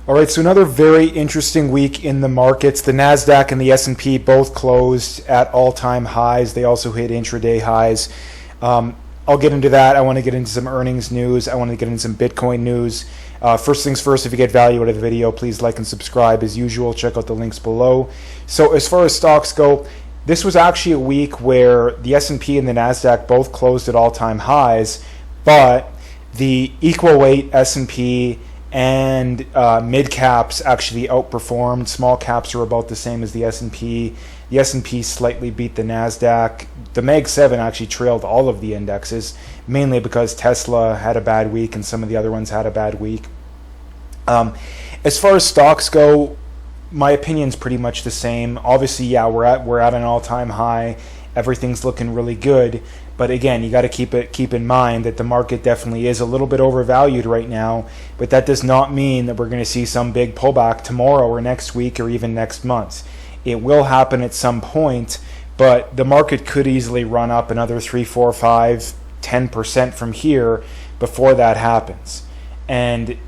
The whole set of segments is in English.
All right, so another very interesting week in the markets. The Nasdaq and the S&P both closed at all-time highs. They also hit intraday highs. I'll get into that. I want to get into some earnings news. I want to get into some Bitcoin news. First things first, if you get value out of the video, please like and subscribe. As usual, check out the links below. So as far as stocks go, this was actually a week where the S&P and the Nasdaq both closed at all-time highs, but the equal weight S&P and mid caps actually outperformed. Small caps are about the same as the S&P. The S&P slightly beat the Nasdaq. The Mag 7 actually trailed all of the indexes, mainly because Tesla had a bad week and some of the other ones had a bad week. As far as stocks go, my opinion's pretty much the same. Obviously, yeah, we're at an all-time high. Everything's looking really good. But again, you got to keep in mind that the market definitely is a little bit overvalued right now. But that does not mean that we're going to see some big pullback tomorrow or next week or even next month. It will happen at some point, but the market could easily run up another 3, 4, 5, 10% from here before that happens. And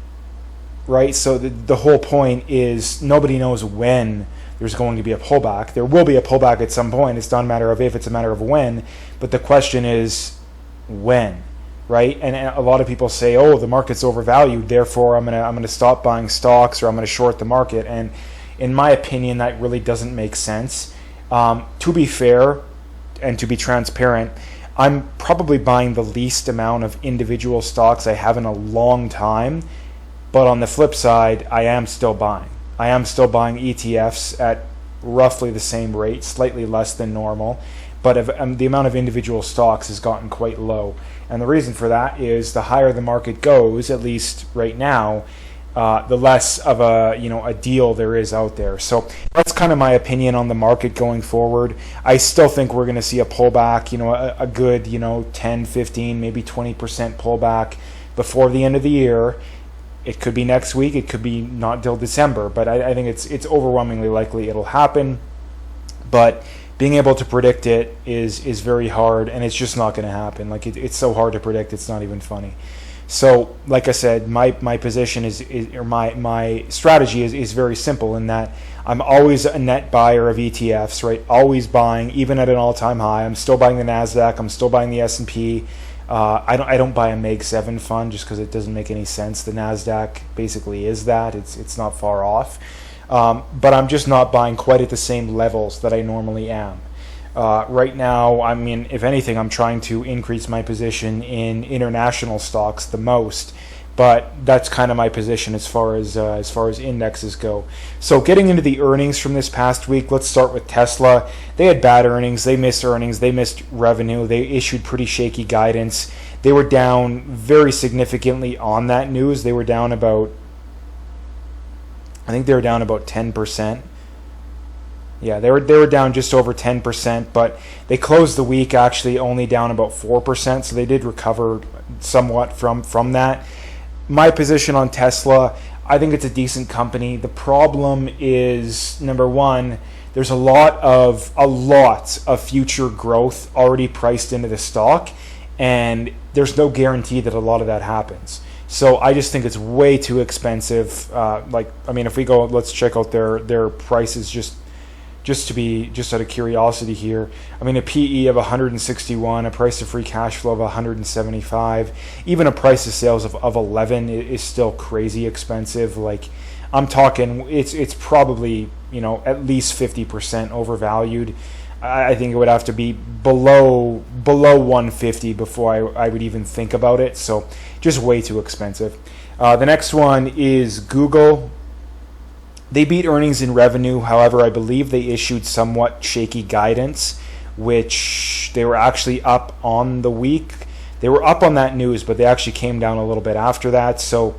right, so the whole point is nobody knows when there's going to be a pullback. There will be a pullback at some point. It's not a matter of if, it's a matter of when. But the question is when, right? And a lot of people say, "Oh, the market's overvalued, therefore I'm gonna stop buying stocks or I'm gonna short the market." And in my opinion, that really doesn't make sense. To be fair and to be transparent, I'm probably buying the least amount of individual stocks I have in a long time. But on the flip side, I am still buying. I am still buying ETFs at roughly the same rate, slightly less than normal, but the amount of individual stocks has gotten quite low. And the reason for that is the higher the market goes, at least right now, the less of a deal there is out there. So that's kind of my opinion on the market going forward. I still think we're going to see a pullback, a good 10, 15, maybe 20% pullback before the end of the year. It could be next week. It could be not till December. But I think it's overwhelmingly likely it'll happen. But being able to predict it is very hard, and it's just not going to happen. Like it's so hard to predict. It's not even funny. So, like I said, my position or my strategy is very simple in that I'm always a net buyer of ETFs. Right, always buying, even at an all-time high. I'm still buying the Nasdaq. I'm still buying the S&P. I don't buy a Mag 7 fund just because it doesn't make any sense. The Nasdaq basically is that. It's not far off. But I'm just not buying quite at the same levels that I normally am. Right now, I mean, if anything, I'm trying to increase my position in international stocks the most. But that's kind of my position as far as indexes go. So getting into the earnings from this past week, let's start with Tesla. They had bad earnings. They missed revenue. They issued pretty shaky guidance. They were down very significantly on that news. They were down about 10%. Yeah, they were down just over 10%, but they closed the week actually only down about 4%. So they did recover somewhat from that. My position on Tesla, I think it's a decent company. The problem is, number one, there's a lot of future growth already priced into the stock, and there's no guarantee that a lot of that happens. So I just think it's way too expensive. If we go, let's check out their prices just out of curiosity here. I mean, a PE of 161, a price of free cash flow of 175, even a price of sales of 11 is still crazy expensive. Like, I'm talking, it's probably at least 50% overvalued. I think it would have to be below 150 before I would even think about it. So just way too expensive. The next one is Google. They beat earnings and revenue. However, I believe they issued somewhat shaky guidance, which they were actually up on the week. They were up on that news, but they actually came down a little bit after that. So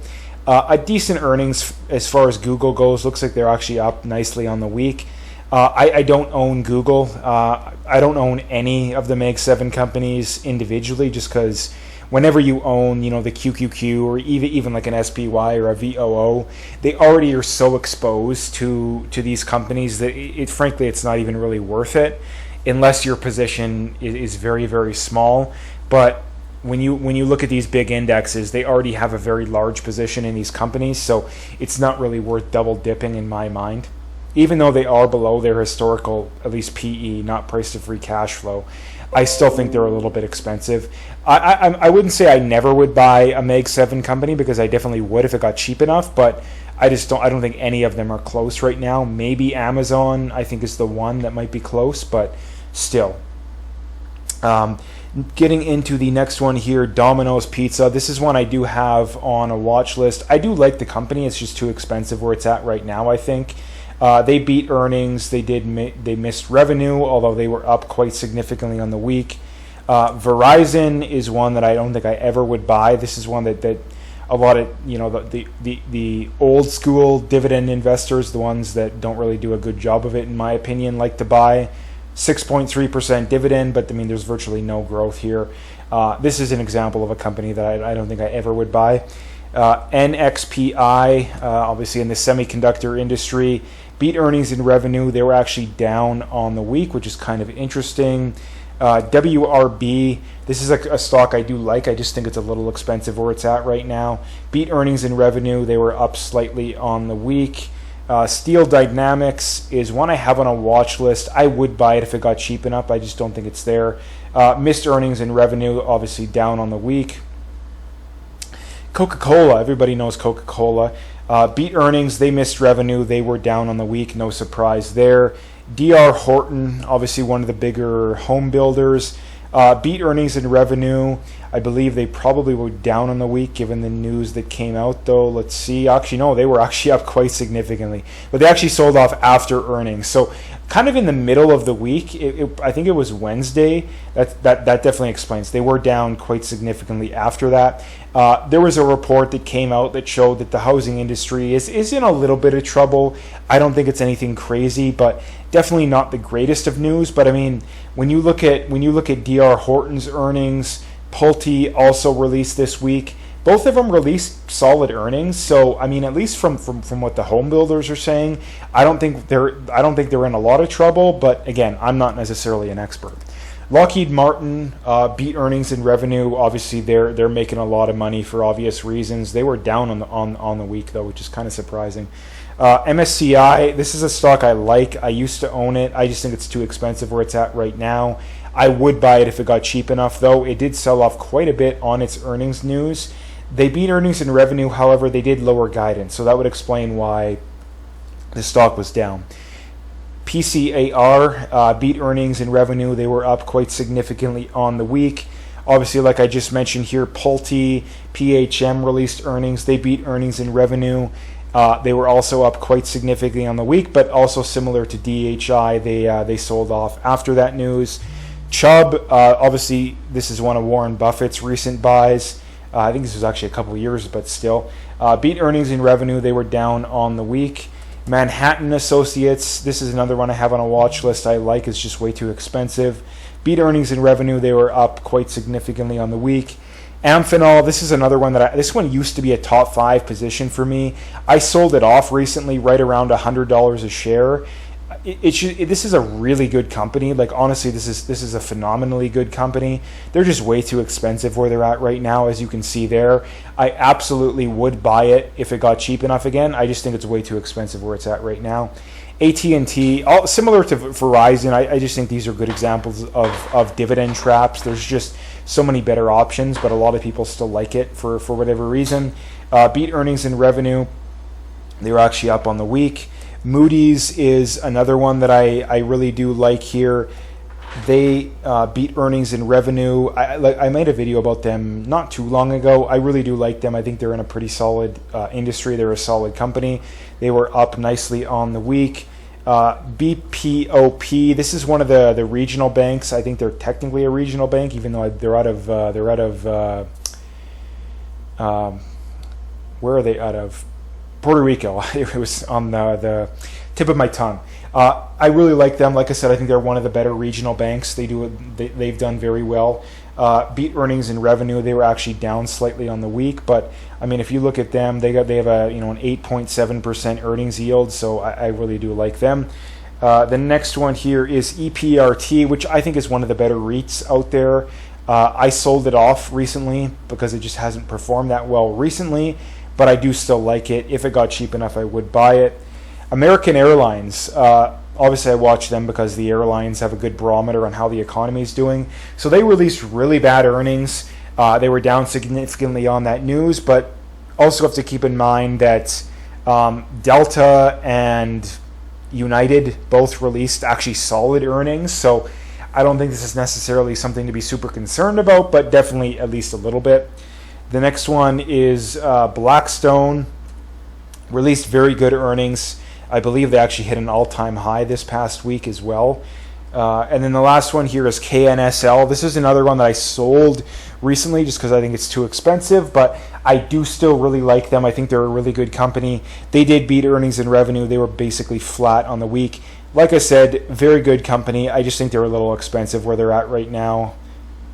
a decent earnings as far as Google goes. Looks like they're actually up nicely on the week. I don't own Google. I don't own any of the Mag 7 companies individually, just because whenever you own, the QQQ or even like an SPY or a VOO, they already are so exposed to these companies that frankly, it's not even really worth it unless your position is very, very small. But when you look at these big indexes, they already have a very large position in these companies, so it's not really worth double dipping in my mind. Even though they are below their historical, at least PE, not price to free cash flow, I still think they're a little bit expensive. I wouldn't say I never would buy a Mag 7 company, because I definitely would if it got cheap enough, but I don't think any of them are close right now. Maybe Amazon, I think, is the one that might be close, but still. Getting into the next one here, Domino's Pizza. This is one I do have on a watch list. I do like the company. It's just too expensive where it's at right now, I think. They beat earnings. They missed revenue, although they were up quite significantly on the week. Verizon is one that I don't think I ever would buy. This is one that a lot of, the old school dividend investors, the ones that don't really do a good job of it, in my opinion, like to buy. 6.3% dividend, but I mean, there's virtually no growth here. This is an example of a company that I don't think I ever would buy. NXPI, obviously in the semiconductor industry, beat earnings and revenue. They were actually down on the week, which is kind of interesting. WRB, this is a stock I do like. I just think it's a little expensive where it's at right now. Beat earnings and revenue. They were up slightly on the week. Steel Dynamics is one I have on a watch list. I would buy it if it got cheap enough. I just don't think it's there. Missed earnings and revenue, obviously down on the week. Coca-Cola, everybody knows Coca-Cola. Beat earnings, they missed revenue. They were down on the week, no surprise there. D.R. Horton, obviously one of the bigger home builders. Beat earnings and revenue. I believe they probably were down on the week given the news that came out, though. Let's see. Actually, no, they were actually up quite significantly. But they actually sold off after earnings. So kind of in the middle of the week, I think it was Wednesday. That definitely explains. They were down quite significantly after that. There was a report that came out that showed that the housing industry is in a little bit of trouble. I don't think it's anything crazy, but definitely not the greatest of news. But I mean, when you look at D.R. Horton's earnings, Pulte also released this week. Both of them released solid earnings. So I mean, at least from what the home builders are saying, I don't think they're in a lot of trouble. But again, I'm not necessarily an expert. Lockheed Martin beat earnings and revenue. Obviously, they're making a lot of money for obvious reasons. They were down on the week though, which is kind of surprising. MSCI, this is a stock I like. I used to own it. I just think it's too expensive where it's at right now. I would buy it if it got cheap enough, though. It did sell off quite a bit on its earnings news. They beat earnings and revenue, however, they did lower guidance, so that would explain why the stock was down. PCAR beat earnings and revenue. They were up quite significantly on the week. Obviously, like I just mentioned here, Pulte, PHM released earnings. They beat earnings and revenue. They were also up quite significantly on the week, but also similar to DHI, they sold off after that news. Chubb, obviously, this is one of Warren Buffett's recent buys. I think this was actually a couple of years, but still. Beat earnings and revenue. They were down on the week. Manhattan Associates, this is another one I have on a watch list I like. It's just way too expensive. Beat earnings and revenue. They were up quite significantly on the week. Amphenol, this is another one this one used to be a top 5 position for me. I sold it off recently right around $100 a share. This is a really good company. Like, honestly, this is a phenomenally good company. They're just way too expensive where they're at right now, as you can see there. I absolutely would buy it if it got cheap enough again. I just think it's way too expensive where it's at right now. AT&T, similar to Verizon, I just think these are good examples of dividend traps. There's just so many better options, but a lot of people still like it for whatever reason. Beat earnings and revenue. They were actually up on the week. Moody's is another one that I really do like here. They beat earnings and revenue. I made a video about them not too long ago. I really do like them. I think they're in a pretty solid industry. They're a solid company. They were up nicely on the week. BPOP. This is one of the regional banks. I think they're technically a regional bank, even though they're out of where are they out of? Puerto Rico. It was on the tip of my tongue. I really like them. Like I said, I think they're one of the better regional banks. They've done very well. Beat earnings and revenue. They were actually down slightly on the week, but I mean, if you look at them, they have a an 8.7% earnings yield. So I really do like them. The next one here is EPRT, which I think is one of the better REITs out there. I sold it off recently because it just hasn't performed that well recently, but I do still like it. If it got cheap enough, I would buy it. American Airlines, obviously I watch them because the airlines have a good barometer on how the economy is doing. So they released really bad earnings. They were down significantly on that news, but also have to keep in mind that Delta and United both released actually solid earnings. So I don't think this is necessarily something to be super concerned about, but definitely at least a little bit. The next one is Blackstone, released very good earnings. I believe they actually hit an all-time high this past week as well. And then the last one here is KNSL. This is another one that I sold recently just because I think it's too expensive, but I do still really like them. I think they're a really good company. They did beat earnings and revenue. They were basically flat on the week. Like I said, very good company. I just think they're a little expensive where they're at right now.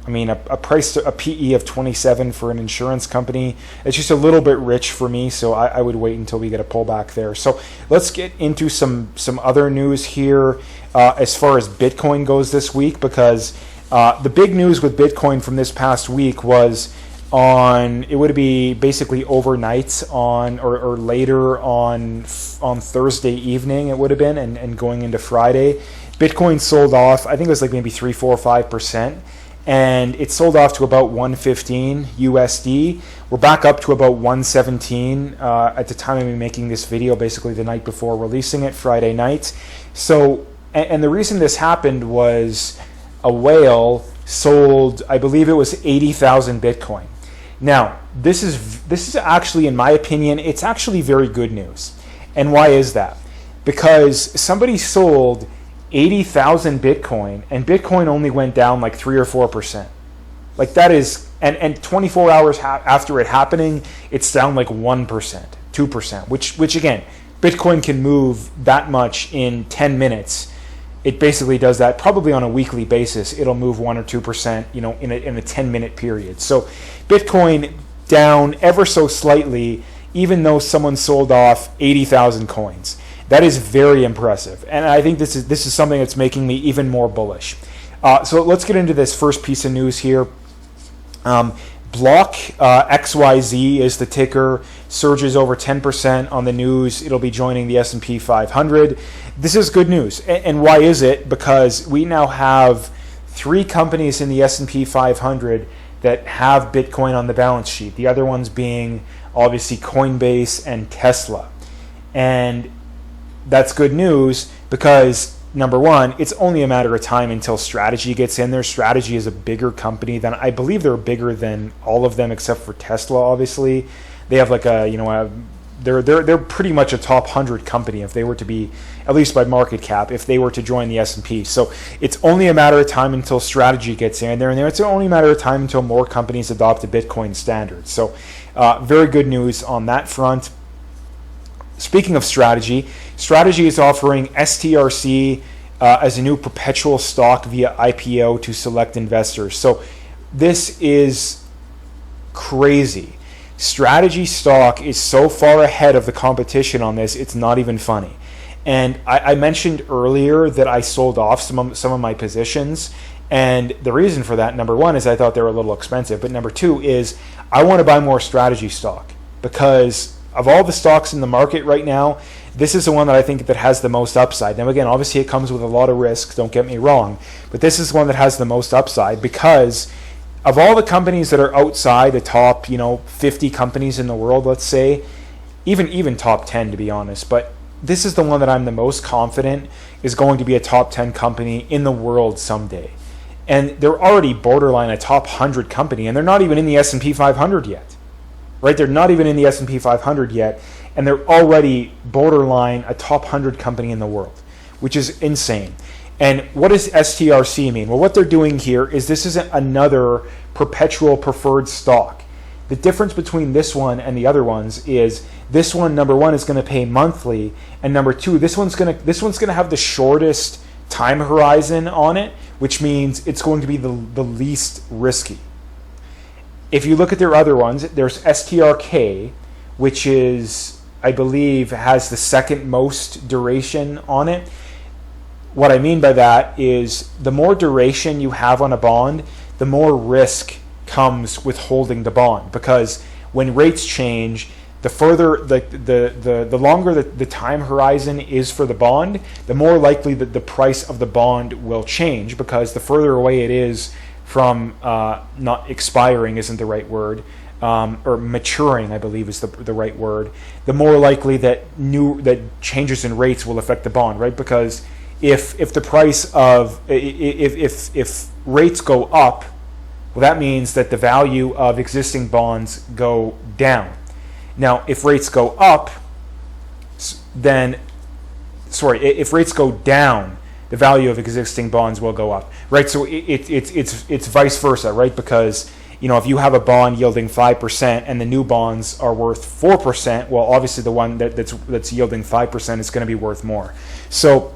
I mean, a PE of 27 for an insurance company, it's just a little bit rich for me, so I would wait until we get a pullback there. So let's get into some other news here as far as Bitcoin goes this week, because the big news with Bitcoin from this past week was it would be basically overnight or later on Thursday evening it would have been, and going into Friday. Bitcoin sold off, I think it was like maybe 3, 4, 5%. And it sold off to about 115 USD. We're back up to about 117 at the time of me making this video, basically the night before releasing it, Friday night. So, and the reason this happened was a whale sold, I believe it was 80,000 Bitcoin. Now, this is actually, in my opinion, it's actually very good news. And why is that? Because somebody sold 80,000 Bitcoin, and Bitcoin only went down like 3 or 4%. Like that is, and 24 hours after it happening, it's down like 1%, 2%, which again, Bitcoin can move that much in 10 minutes. It basically does that probably on a weekly basis. It'll move 1 or 2%, in a 10-minute period. So Bitcoin down ever so slightly, even though someone sold off 80,000 coins. That is very impressive, and I think this is something that's making me even more bullish. So let's get into this first piece of news here. Block XYZ is the ticker, surges over 10% on the news. It'll be joining the S&P 500. This is good news, and why is it? Because we now have 3 companies in the S&P 500 that have Bitcoin on the balance sheet. The other ones being obviously Coinbase and Tesla, and that's good news because, number one, it's only a matter of time until Strategy gets in there. Strategy is a bigger company than, I believe they're bigger than all of them except for Tesla, obviously. They have like they're pretty much a top 100 company if they were to be, at least by market cap, if they were to join the S&P. So it's only a matter of time until Strategy gets in there, and it's only a matter of time until more companies adopt the Bitcoin standard. So very good news on that front. Speaking of Strategy is offering STRC as a new perpetual stock via IPO to select investors. So this is crazy. Strategy stock is so far ahead of the competition on this, it's not even funny. And I mentioned earlier that I sold off some of my positions. And the reason for that, number one, is I thought they were a little expensive. But number two is I want to buy more Strategy stock because of all the stocks in the market right now, this is the one that I think that has the most upside. Now, again, obviously it comes with a lot of risk, don't get me wrong, but this is one that has the most upside because of all the companies that are outside the top, 50 companies in the world, let's say, even top 10 to be honest, but this is the one that I'm the most confident is going to be a top 10 company in the world someday. And they're already borderline a top 100 company, and they're not even in the S&P 500 yet. Right? They're not even in the S&P 500 yet, and they're already borderline a top 100 company in the world, which is insane. And what does STRC mean? Well, what they're doing here is this is another perpetual preferred stock. The difference between this one and the other ones is this one, number one, is going to pay monthly, and number two, this one's going to have the shortest time horizon on it, which means it's going to be the least risky. If you look at their other ones, there's STRK, which is, I believe, has the second most duration on it. What I mean by that is the more duration you have on a bond, the more risk comes with holding the bond, because when rates change, the further the longer the time horizon is for the bond, the more likely that the price of the bond will change, because the further away it is from not expiring isn't the right word, or maturing, I believe is the right word, the more likely that changes in rates will affect the bond, right? Because if the price of if rates go up, well, that means that the value of existing bonds go down. Now, if rates go up, if rates go down, the value of existing bonds will go up, right? So it's vice versa, right? Because if you have a bond yielding 5% and the new bonds are worth 4%, well, obviously the one that's yielding 5% is going to be worth more. So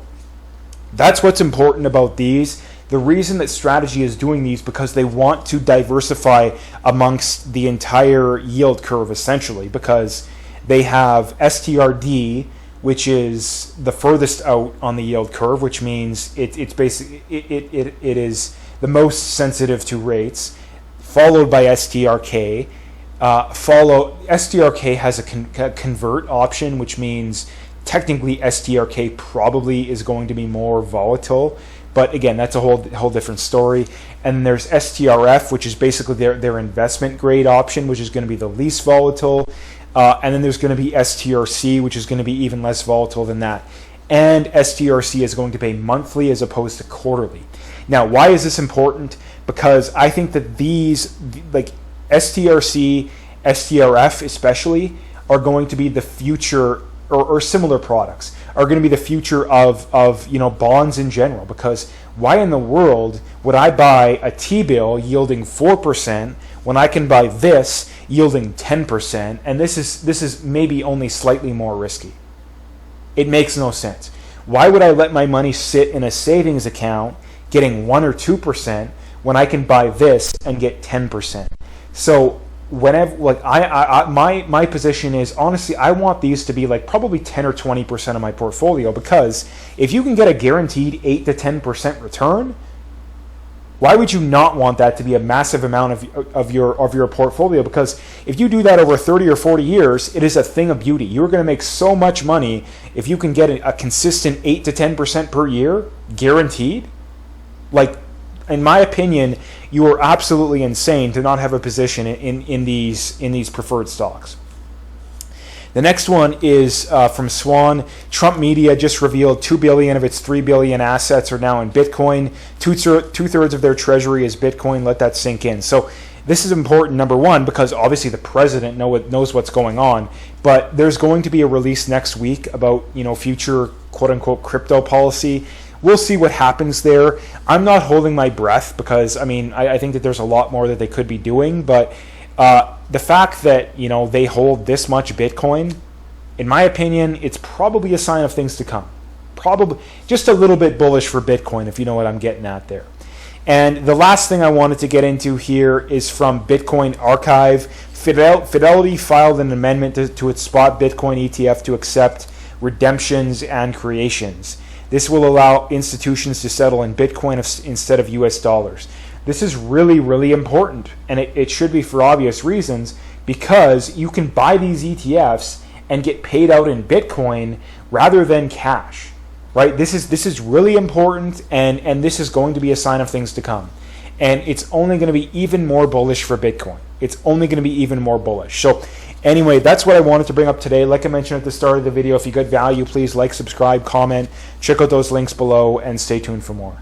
that's what's important about these. The reason that Strategy is doing these, because they want to diversify amongst the entire yield curve, essentially, because they have STRD, which is the furthest out on the yield curve, which means it's basically it is the most sensitive to rates, followed by STRK. STRK has a convert option, which means technically STRK probably is going to be more volatile. But again, that's a whole different story. And there's STRF, which is basically their investment grade option, which is going to be the least volatile. And then there's going to be STRC, which is going to be even less volatile than that. And STRC is going to pay monthly as opposed to quarterly. Now, why is this important? Because I think that these, like STRC, STRF especially, are going to be the future, or similar products are going to be the future of bonds in general. Because why in the world would I buy a T-bill yielding 4% when I can buy this yielding 10%, and this is maybe only slightly more risky? It makes no sense. Why would I let my money sit in a savings account getting 1 or 2% when I can buy this and get 10%? So whenever, like my position is, honestly, I want these to be like probably 10 or 20% of my portfolio, because if you can get a guaranteed 8 to 10% return, why would you not want that to be a massive amount of your portfolio? Because if you do that over 30 or 40 years, it is a thing of beauty. You're going to make so much money if you can get a consistent 8 to 10% per year guaranteed. Like, in my opinion, you are absolutely insane to not have a position in these preferred stocks. The next one is from Swan. Trump Media just revealed $2 billion of its $3 billion assets are now in Bitcoin. Two-thirds of their treasury is Bitcoin. Let that sink in. So this is important, number one, because obviously the president knows what's going on. But there's going to be a release next week about future quote-unquote crypto policy. We'll see what happens there. I'm not holding my breath, because I think that there's a lot more that they could be doing, but the fact that they hold this much Bitcoin, in my opinion, it's probably a sign of things to come. Probably just a little bit bullish for Bitcoin, if you know what I'm getting at there. And the last thing I wanted to get into here is from Bitcoin Archive. Fidelity filed an amendment to its spot Bitcoin ETF to accept redemptions and creations. This will allow institutions to settle in Bitcoin instead of US dollars. This is really, really important, and it should be for obvious reasons, because you can buy these ETFs and get paid out in Bitcoin rather than cash, right? This is really important, and this is going to be a sign of things to come. And it's only going to be even more bullish for Bitcoin. It's only going to be even more bullish. So anyway, that's what I wanted to bring up today. Like I mentioned at the start of the video, if you got value, please like, subscribe, comment, check out those links below, and stay tuned for more.